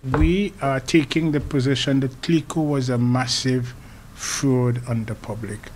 We are taking the position that Clico was a massive fraud on the public.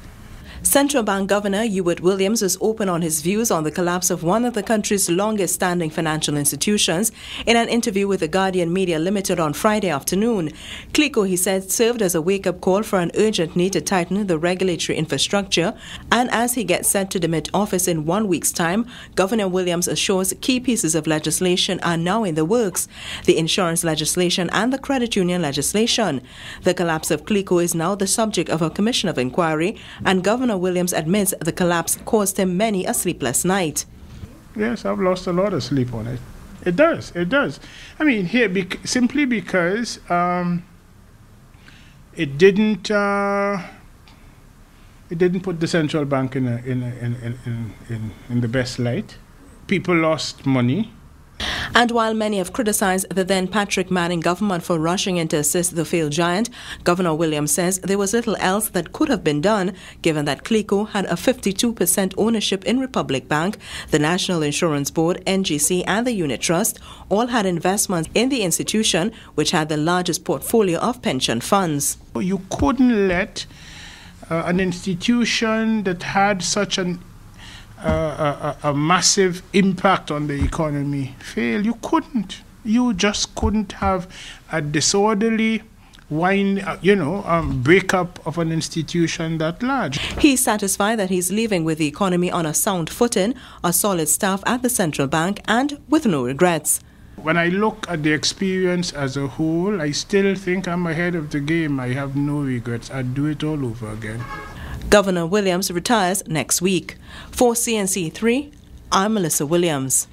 Central Bank Governor Ewart Williams was open on his views on the collapse of one of the country's longest-standing financial institutions in an interview with the Guardian Media Limited on Friday afternoon. Clico, he said, served as a wake-up call for an urgent need to tighten the regulatory infrastructure, and as he gets set to demit office in 1 week's time, Governor Williams assures key pieces of legislation are now in the works: the insurance legislation and the credit union legislation. The collapse of Clico is now the subject of a commission of inquiry, and Governor Williams admits the collapse caused him many a sleepless night. Yes, I've lost a lot of sleep on it. It does. I mean, here simply because it didn't put the central bank in the best light. People lost money. And while many have criticized the then Patrick Manning government for rushing in to assist the failed giant, Governor Williams says there was little else that could have been done, given that Clico had a 52% ownership in Republic Bank, the National Insurance Board, NGC and the Unit Trust all had investments in the institution, which had the largest portfolio of pension funds. You couldn't let an institution that had such a massive impact on the economy fail. You couldn't. You just couldn't have a disorderly breakup of an institution that large. He's satisfied that he's leaving with the economy on a sound footing, a solid staff at the central bank, and with no regrets. When I look at the experience as a whole, I still think I'm ahead of the game. I have no regrets. I'd do it all over again. Governor Williams retires next week. For CNC3, I'm Melissa Williams.